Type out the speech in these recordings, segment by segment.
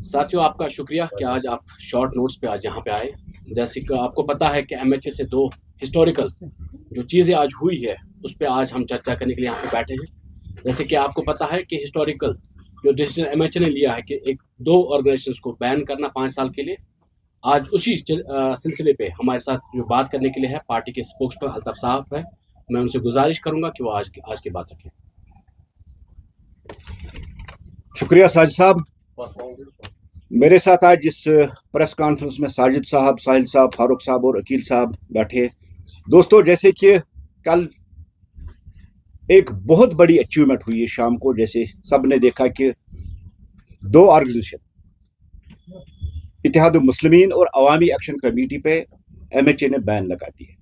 साथियों, आपका शुक्रिया कि आज आप शॉर्ट नोट्स पे आज यहाँ पे आए। जैसे कि आपको पता है कि एमएचए से दो हिस्टोरिकल जो चीज़ें आज हुई है उस पे आज हम चर्चा करने के लिए यहाँ पे बैठे हैं। जैसे कि आपको पता है कि हिस्टोरिकल जो डिसीजन एमएचए ने लिया है कि एक दो ऑर्गेनाइजेशंस को बैन करना 5 साल के लिए, आज उसी सिलसिले पे हमारे साथ जो बात करने के लिए है पार्टी के स्पोक्स पर अल्ताफ साहब है। मैं उनसे गुजारिश करूंगा कि वो आज की बात रखें। शुक्रिया साजिद साहब। मेरे साथ आज इस प्रेस कॉन्फ्रेंस में साजिद साहब, साहिल साहब, फारूक साहब और अकील साहब बैठे। दोस्तों, जैसे कि कल एक बहुत बड़ी अचीवमेंट हुई है शाम को, जैसे सब ने देखा कि दो ऑर्गेनाइजेशन इत्तेहादुल मुस्लिमीन और अवामी एक्शन कमेटी पे एमएचए ने बैन लगा दी है।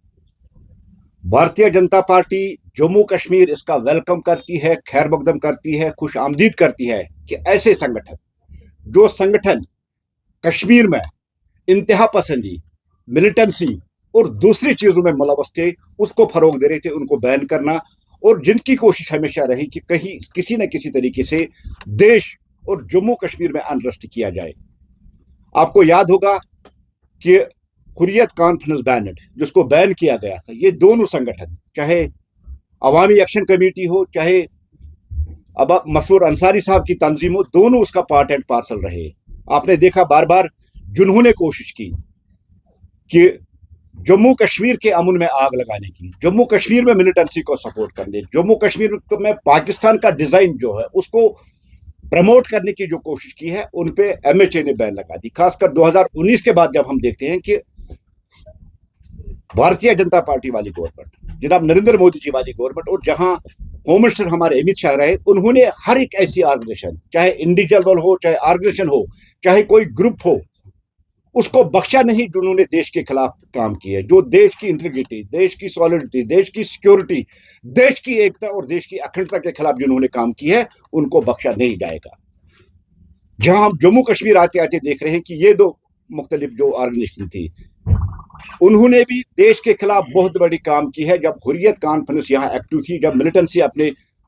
भारतीय जनता पार्टी जम्मू कश्मीर इसका वेलकम करती है, खैर मकदम करती है, खुश आमदीद करती है कि ऐसे जो संगठन कश्मीर में इंतहा पसंदी, मिलिटेंसी और दूसरी चीजों में मुलवस थे, उसको फरोग दे रहे थे, उनको बैन करना। और जिनकी कोशिश हमेशा रही कि कहीं किसी न किसी तरीके से देश और जम्मू कश्मीर में अनरेस्ट किया जाए। आपको याद होगा कि हुर्रियत कॉन्फ्रेंस बैनड जिसको बैन किया गया था, ये दोनों संगठन, चाहे अवामी एक्शन कमेटी हो, चाहे अब मसूर अंसारी साहब की तंजीम हो, दोनों उसका पार्ट एंड पार्सल रहे। आपने देखा बार बार जिन्होंने कोशिश की कि जम्मू कश्मीर के अमन में आग लगाने की, जम्मू कश्मीर में मिलिटेंसी को सपोर्ट करने, जम्मू कश्मीर में पाकिस्तान का डिजाइन जो है उसको प्रमोट करने की जो कोशिश की है, उन पे एमएचए ने बैन लगा दी। खासकर 2019 के बाद जब हम देखते हैं कि भारतीय जनता पार्टी वाली गवर्नमेंट, जनाब नरेंद्र मोदी जी वाली गवर्नमेंट, और जहां होम मिनिस्टर हमारे अमित शाह रहे, उन्होंने हर एक ऐसी ऑर्गेनाइजेशन, चाहे इंडिविजुअल हो, चाहे ऑर्गेनाइजेशन हो, चाहे कोई ग्रुप हो, उसको बख्शा नहीं जिन्होंने देश के खिलाफ काम किया, जो देश की इंटीग्रिटी, देश की सॉलिडिटी, देश की सिक्योरिटी, देश की एकता और देश की अखंडता के खिलाफ जिन्होंने काम किया है, उनको बख्शा नहीं जाएगा। जहां हम जम्मू कश्मीर आते आते देख रहे हैं कि ये दो मुख्तलिफ जो ऑर्गेनाइजेशन थी, उन्होंने भी देश के खिलाफ बहुत बड़ी काम की है। जब हुर्रियत कॉन्फ्रेंस यहाँ एक्टिव थी, जब मिलिटेंसी अपने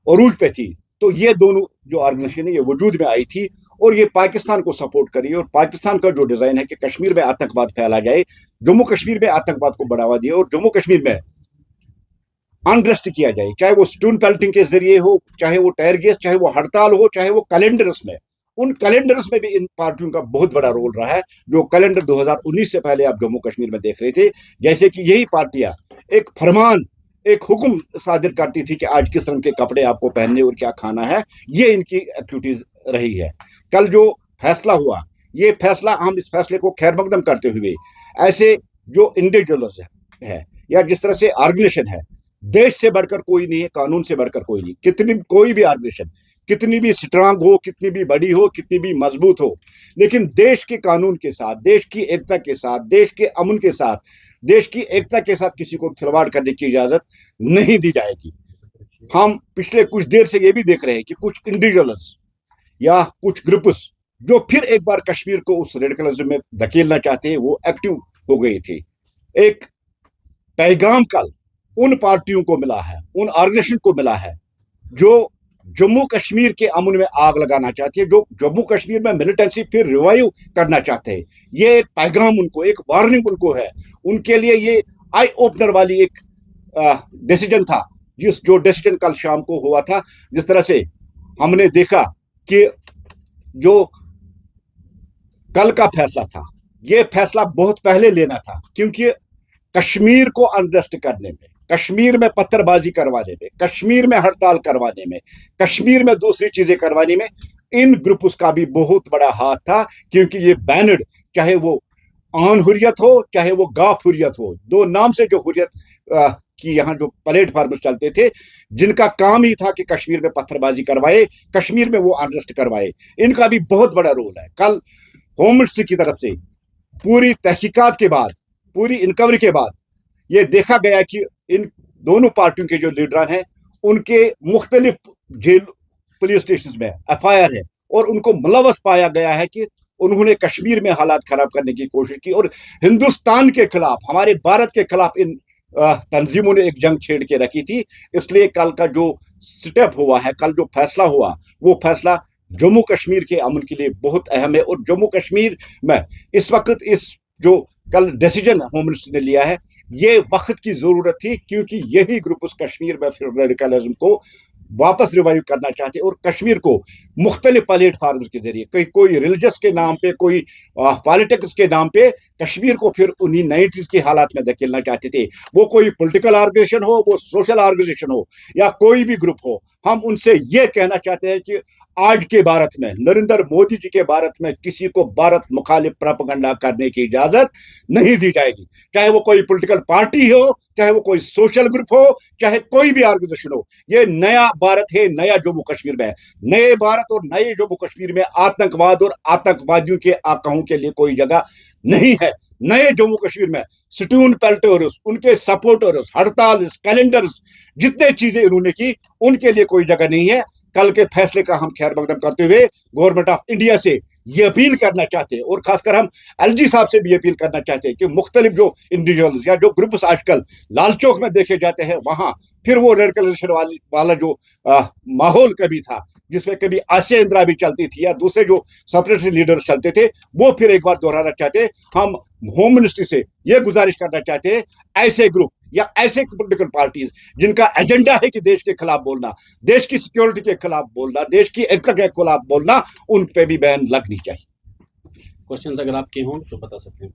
अरूज पे थी, तो ये दोनों जो ऑर्गेनाइजेशन है ये वजूद में आई थी और ये पाकिस्तान को सपोर्ट करी। और पाकिस्तान का जो डिजाइन है कि कश्मीर में आतंकवाद फैला जाए, जम्मू कश्मीर में आतंकवाद को बढ़ावा दिया और जम्मू कश्मीर में अनरेस्ट किया जाए, चाहे वो स्टोन पेल्टिंग के जरिए हो, चाहे वो टायर गैस, चाहे वो हड़ताल हो, चाहे वो कैलेंडर्स में, उन कैलेंडर्स में भी इन पार्टियों का बहुत बड़ा रोल रहा है। जो कैलेंडर 2019 से पहले आप जम्मू कश्मीर में देख रहे थे, जैसे कि यही पार्टियां एक फरमान, एक हुक्म सादिर करती थी कि आज किस रंग के कपड़े आपको पहनने और क्या खाना है, ये इनकी एक्टिविटीज रही है। कल जो फैसला हुआ, ये फैसला, हम इस फैसले को खैर मकदम करते हुए ऐसे जो इंडिविजुअल्स है या जिस तरह से ऑर्गेनाइजेशन है, देश से बढ़कर कोई नहीं है, कानून से बढ़कर कोई नहीं, कितनी कोई भी ऑर्गेनाइजेशन कितनी भी स्ट्रांग हो, कितनी भी बड़ी हो, कितनी भी मजबूत हो, लेकिन देश के कानून के साथ, देश की एकता के साथ, देश के अमन के साथ, देश की एकता के साथ किसी को खिलवाड़ करने की इजाजत नहीं दी जाएगी। हम पिछले कुछ देर से ये भी देख रहे हैं कि कुछ इंडिविजुअल्स या कुछ ग्रुप्स जो फिर एक बार कश्मीर को उस रेडिकलिज्म में धकेलना चाहते हैं, वो एक्टिव हो गए थे। एक पैगाम कल उन पार्टियों को मिला है, उन ऑर्गेनाइजेशन को मिला है जो जम्मू कश्मीर के अमन में आग लगाना चाहती है, जो जम्मू कश्मीर में मिलिटेंसी फिर रिवाइव करना चाहते हैं। ये एक पैगाम उनको, एक वार्निंग उनको है। उनके लिए ये आई ओपनर वाली एक डिसीजन था, जो डिसीजन कल शाम को हुआ था। जिस तरह से हमने देखा कि जो कल का फैसला था, ये फैसला बहुत पहले लेना था, क्योंकि कश्मीर को अनरेस्ट करने में, कश्मीर में पत्थरबाजी करवाने में, कश्मीर में हड़ताल करवाने में, कश्मीर में दूसरी चीजें करवाने में इन ग्रुप्स का भी बहुत बड़ा हाथ था। क्योंकि ये बैनर्ड, चाहे वो आन हुर्रियत हो, चाहे वो गाफ हुर्रियत हो, दो नाम से जो हुर्रियत की यहाँ जो प्लेटफॉर्म चलते थे, जिनका काम ही था कि कश्मीर में पत्थरबाजी करवाए, कश्मीर में वो अनरेस्ट करवाए, इनका भी बहुत बड़ा रोल है। कल होम मिनिस्ट्री की तरफ से पूरी तहकीकात के बाद, पूरी इंक्वायरी के बाद ये देखा गया कि इन दोनों पार्टियों के जो लीडर हैं, उनके मुख्तलिफ जेल पुलिस स्टेशन में एफआईआर है और उनको मुलवस पाया गया है कि उन्होंने कश्मीर में हालात खराब करने की कोशिश की और हिंदुस्तान के खिलाफ, हमारे भारत के खिलाफ इन तंजीमों ने एक जंग छेड़ के रखी थी। इसलिए कल का जो स्टेप हुआ है, कल जो फैसला हुआ, वो फैसला जम्मू कश्मीर के अमन के लिए बहुत अहम है। और जम्मू कश्मीर में इस वक्त इस जो कल डिसीजन होम मिनिस्टर ने लिया है, ये वक्त की जरूरत थी, क्योंकि यही ग्रुप उस कश्मीर में फिर रेडिकलिज्म को वापस रिवाइव करना चाहते और कश्मीर को मुख्तलिफ प्लेटफार्म के जरिए कोई रिलीजियस के नाम पे, कोई पॉलिटिक्स के नाम पे कश्मीर को फिर उन्हीं 90s के हालात में धकेलना चाहते थे। वो कोई पॉलिटिकल ऑर्गेनाइजेशन हो, वो सोशल ऑर्गेनाइजेशन हो, या कोई भी ग्रुप हो, हम उनसे ये कहना चाहते हैं कि आज के भारत में, नरेंद्र मोदी जी के भारत में, किसी को भारत मुखालिफ प्रोपेगेंडा करने की इजाजत नहीं दी जाएगी। चाहे वो कोई पॉलिटिकल पार्टी हो, चाहे वो कोई सोशल ग्रुप हो, चाहे कोई भी ऑर्गेनाइजेशन हो। ये नया भारत है, नया जम्मू कश्मीर में है। नए भारत और नए जम्मू कश्मीर में आतंकवाद और आतंकवादियों के आकाओं के लिए कोई जगह नहीं है। नए जम्मू कश्मीर में स्टून पेल्टर्स, उनके सपोर्टर्स, हड़ताल, कैलेंडर्स, जितने चीजें उन्होंने की, उनके लिए कोई जगह नहीं है। कल के फैसले का हम खैर मकदम करते हुए गवर्नमेंट ऑफ इंडिया से ये अपील करना चाहते हैं, और खासकर हम एलजी साहब से भी अपील करना चाहते हैं कि मुख्तलिफ जो इंडिविजुअल्स या जो ग्रुप्स आजकल लाल चौक में देखे जाते हैं, वहां फिर वो रेडिकलाइजेशन वाला जो माहौल कभी था, जिसमें कभी आसिया इंदिरा भी चलती थी या दूसरे जो सेपरेटिस्ट लीडर्स चलते थे, वो फिर एक बार दोहराना चाहते हैं। हम होम मिनिस्ट्री से ये गुजारिश करना चाहते हैं, ऐसे ग्रुप या ऐसे पॉलिटिकल पार्टीज जिनका एजेंडा है कि देश के खिलाफ बोलना, देश की सिक्योरिटी के खिलाफ बोलना, देश की एकता के खिलाफ बोलना, उन पे भी बैन लगनी चाहिए। क्वेश्चंस अगर आपके हों तो बता सकते हैं।